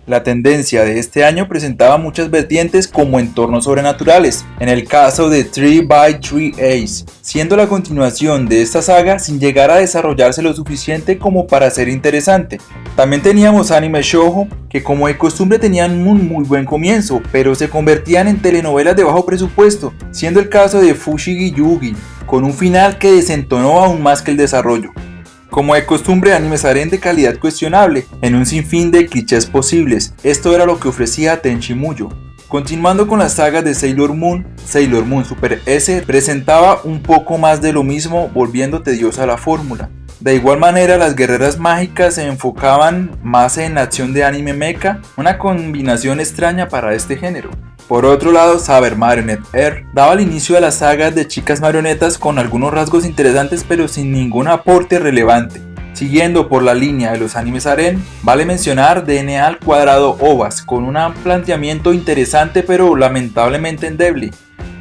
La tendencia de este año presentaba muchas vertientes como entornos sobrenaturales, en el caso de 3x3 Ace, siendo la continuación de esta saga sin llegar a desarrollarse lo suficiente como para ser interesante. También teníamos anime shoujo, que como de costumbre tenían un muy buen comienzo, pero se convertían en telenovelas de bajo presupuesto, siendo el caso de Fushigi Yugi, con un final que desentonó aún más que el desarrollo. Como de costumbre, animes harén de calidad cuestionable, en un sinfín de clichés posibles. Esto era lo que ofrecía Tenchi Muyo. Continuando con las sagas de Sailor Moon Super S presentaba un poco más de lo mismo, volviendo tediosa la fórmula. De igual manera, las guerreras mágicas se enfocaban más en acción de anime mecha, una combinación extraña para este género. Por otro lado, Saber Marionette Air daba el inicio a las sagas de chicas marionetas con algunos rasgos interesantes pero sin ningún aporte relevante. Siguiendo por la línea de los animes harén, vale mencionar DNA al cuadrado OVAs con un planteamiento interesante pero lamentablemente endeble.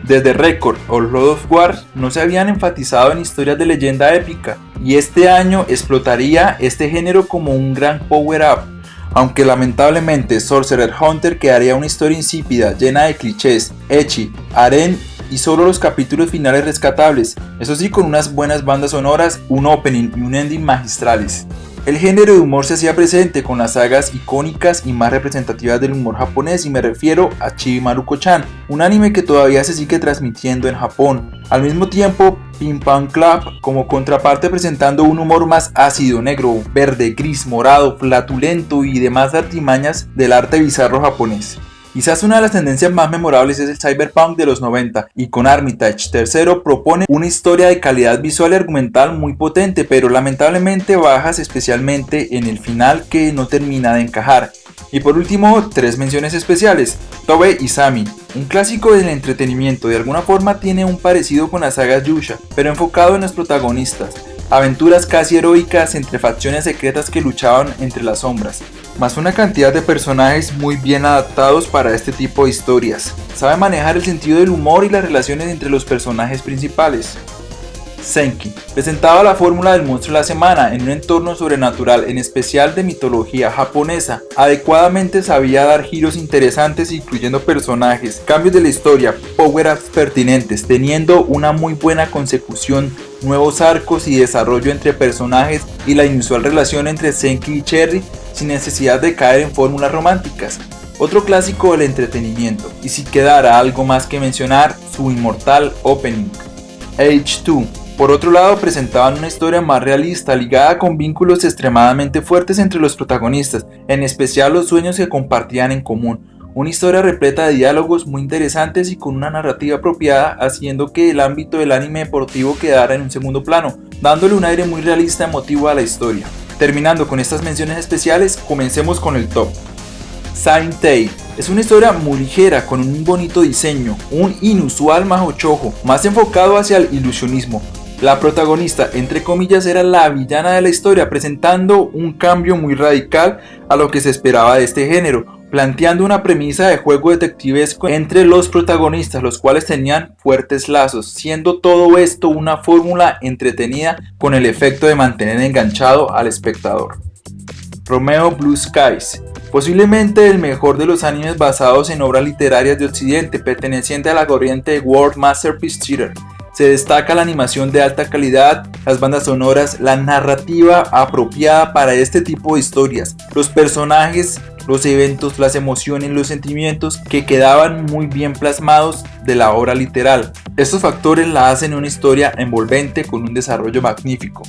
Desde Record o Lord of War no se habían enfatizado en historias de leyenda épica, y este año explotaría este género como un gran power-up. Aunque lamentablemente Sorcerer Hunter quedaría una historia insípida, llena de clichés, ecchi, harén y solo los capítulos finales rescatables, eso sí con unas buenas bandas sonoras, un opening y un ending magistrales. El género de humor se hacía presente con las sagas icónicas y más representativas del humor japonés, y me refiero a Chibi Maruko-chan, un anime que todavía se sigue transmitiendo en Japón. Al mismo tiempo, Ping Pong Club como contraparte presentando un humor más ácido, negro, verde, gris, morado, flatulento y demás artimañas del arte bizarro japonés. Quizás una de las tendencias más memorables es el cyberpunk de los 90, y con Armitage III propone una historia de calidad visual y argumental muy potente, pero lamentablemente bajas especialmente en el final que no termina de encajar. Y por último, tres menciones especiales: Tobe Izami, un clásico del entretenimiento, de alguna forma tiene un parecido con las sagas Yusha, pero enfocado en los protagonistas. Aventuras casi heroicas entre facciones secretas que luchaban entre las sombras, más una cantidad de personajes muy bien adaptados para este tipo de historias. Sabe manejar el sentido del humor y las relaciones entre los personajes principales. Senki presentaba la fórmula del monstruo de la semana en un entorno sobrenatural, en especial de mitología japonesa. Adecuadamente sabía dar giros interesantes incluyendo personajes, cambios de la historia, power-ups pertinentes, teniendo una muy buena consecución, nuevos arcos y desarrollo entre personajes y la inusual relación entre Senki y Cherry sin necesidad de caer en fórmulas románticas. Otro clásico del entretenimiento, y si quedara algo más que mencionar, su inmortal opening. H2. Por otro lado, presentaban una historia más realista, ligada con vínculos extremadamente fuertes entre los protagonistas, en especial los sueños que compartían en común. Una historia repleta de diálogos muy interesantes y con una narrativa apropiada, haciendo que el ámbito del anime deportivo quedara en un segundo plano, dándole un aire muy realista y emotivo a la historia. Terminando con estas menciones especiales, comencemos con el top. Saint Tail es una historia muy ligera, con un bonito diseño, un inusual Mahou Shoujo, más enfocado hacia el ilusionismo. La protagonista, entre comillas, era la villana de la historia, presentando un cambio muy radical a lo que se esperaba de este género, planteando una premisa de juego detectivesco entre los protagonistas, los cuales tenían fuertes lazos, siendo todo esto una fórmula entretenida con el efecto de mantener enganchado al espectador. Romeo Blue Skies, posiblemente el mejor de los animes basados en obras literarias de Occidente, perteneciente a la corriente de World Masterpiece Theater. Se destaca la animación de alta calidad, las bandas sonoras, la narrativa apropiada para este tipo de historias, los personajes, los eventos, las emociones, los sentimientos que quedaban muy bien plasmados de la obra literal. Estos factores la hacen una historia envolvente con un desarrollo magnífico.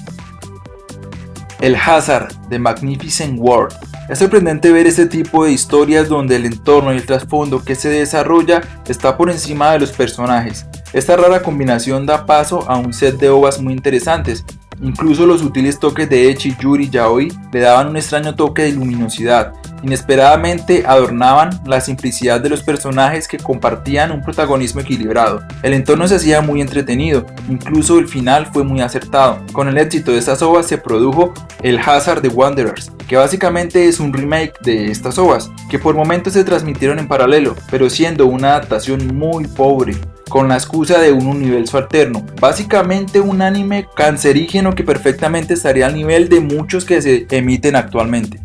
El Hazard de Magnificent World. Es sorprendente ver este tipo de historias donde el entorno y el trasfondo que se desarrolla está por encima de los personajes. Esta rara combinación da paso a un set de ovas muy interesantes. Incluso los sutiles toques de ecchi, yuri y yaoi le daban un extraño toque de luminosidad. Inesperadamente adornaban la simplicidad de los personajes que compartían un protagonismo equilibrado. El entorno se hacía muy entretenido, incluso el final fue muy acertado. Con el éxito de estas ovas se produjo el Hazard de Wanderers, que básicamente es un remake de estas ovas, que por momentos se transmitieron en paralelo, pero siendo una adaptación muy pobre, con la excusa de un universo alterno. Básicamente un anime cancerígeno que perfectamente estaría al nivel de muchos que se emiten actualmente.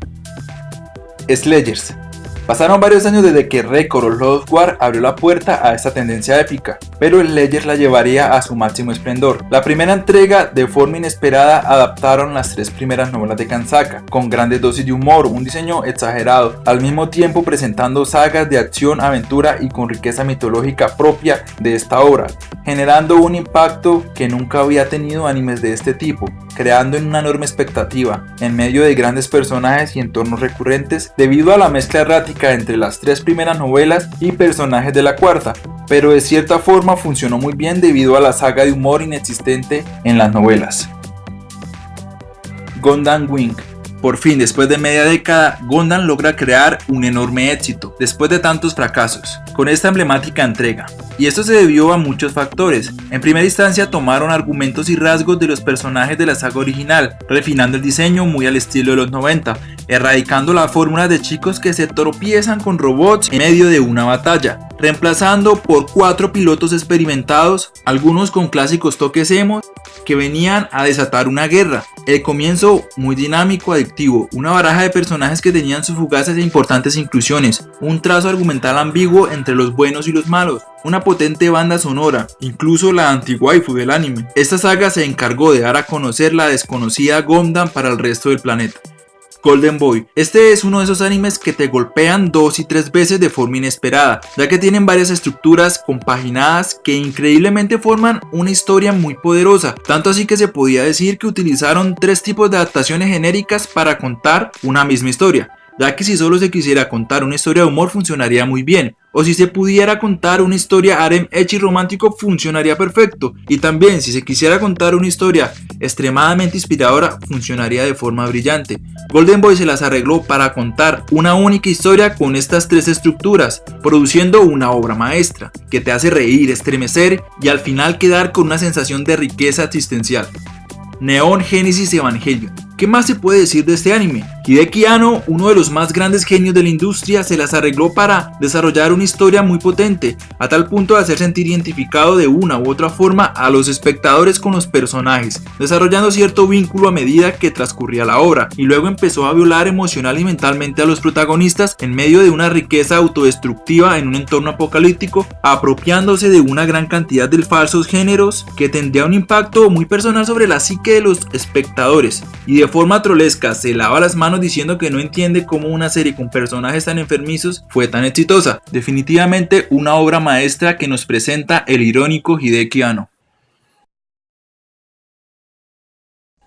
Slayers. Pasaron varios años desde que Record of Lodoss War abrió la puerta a esta tendencia épica, pero Slayers la llevaría a su máximo esplendor. La primera entrega, de forma inesperada, adaptaron las 3 primeras novelas de Kansaka, con grandes dosis de humor, un diseño exagerado, al mismo tiempo presentando sagas de acción, aventura y con riqueza mitológica propia de esta obra, generando un impacto que nunca había tenido animes de este tipo, creando una enorme expectativa, en medio de grandes personajes y entornos recurrentes, debido a la mezcla errática entre las 3 primeras novelas y personajes de la cuarta, pero de cierta forma funcionó muy bien debido a la saga de humor inexistente en las novelas. Gundam Wing. Por fin, después de media década, Gundam logra crear un enorme éxito, después de tantos fracasos, con esta emblemática entrega. Y esto se debió a muchos factores. En primera instancia, tomaron argumentos y rasgos de los personajes de la saga original, refinando el diseño muy al estilo de los 90, erradicando la fórmula de chicos que se tropiezan con robots en medio de una batalla, reemplazando por 4 pilotos experimentados, algunos con clásicos toques emo, que venían a desatar una guerra. El comienzo muy dinámico, adictivo, una baraja de personajes que tenían sus fugaces e importantes inclusiones, un trazo argumental ambiguo entre los buenos y los malos, una potente banda sonora, incluso la anti-waifu del anime. Esta saga se encargó de dar a conocer la desconocida Gundam para el resto del planeta. Golden Boy. Este es uno de esos animes que te golpean 2 y 3 veces de forma inesperada, ya que tienen varias estructuras compaginadas que increíblemente forman una historia muy poderosa, tanto así que se podía decir que utilizaron 3 tipos de adaptaciones genéricas para contar una misma historia, ya que si solo se quisiera contar una historia de humor funcionaría muy bien, o si se pudiera contar una historia harem ecchi romántico funcionaría perfecto, y también si se quisiera contar una historia extremadamente inspiradora funcionaría de forma brillante. Golden Boy se las arregló para contar una única historia con estas 3 estructuras, produciendo una obra maestra, que te hace reír, estremecer y al final quedar con una sensación de riqueza existencial. Neon Genesis Evangelion. ¿Qué más se puede decir de este anime? Hideki Anno, uno de los más grandes genios de la industria, se las arregló para desarrollar una historia muy potente, a tal punto de hacer sentir identificado de una u otra forma a los espectadores con los personajes, desarrollando cierto vínculo a medida que transcurría la obra, y luego empezó a violar emocional y mentalmente a los protagonistas en medio de una riqueza autodestructiva en un entorno apocalíptico, apropiándose de una gran cantidad de falsos géneros que tendría un impacto muy personal sobre la psique de los espectadores, y de forma trolesca se lava las manos diciendo que no entiende cómo una serie con personajes tan enfermizos fue tan exitosa. Definitivamente una obra maestra que nos presenta el irónico Hideki Anno.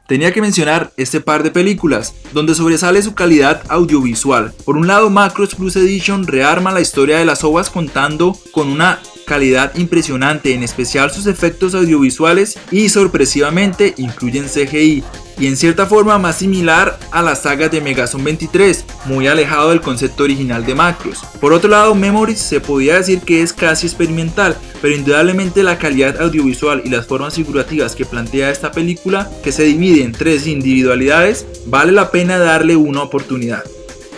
Tenía que mencionar este par de películas, donde sobresale su calidad audiovisual. Por un lado, Macross Plus Edition rearma la historia de las OVAs contando con una calidad impresionante, en especial sus efectos audiovisuales, y sorpresivamente incluyen CGI, y en cierta forma más similar a la saga de Megazone 23, muy alejado del concepto original de Macross. Por otro lado, Memories se podría decir que es casi experimental, pero indudablemente la calidad audiovisual y las formas figurativas que plantea esta película, que se divide en 3 individualidades, vale la pena darle una oportunidad.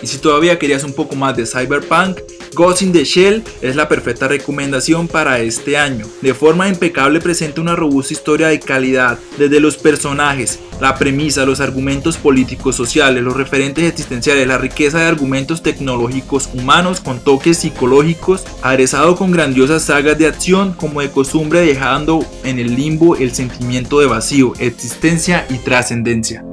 Y si todavía querías un poco más de Cyberpunk, Ghost in the Shell es la perfecta recomendación para este año. De forma impecable presenta una robusta historia de calidad, desde los personajes, la premisa, los argumentos políticos, sociales, los referentes existenciales, la riqueza de argumentos tecnológicos humanos con toques psicológicos, aderezado con grandiosas sagas de acción como de costumbre, dejando en el limbo el sentimiento de vacío, existencia y trascendencia.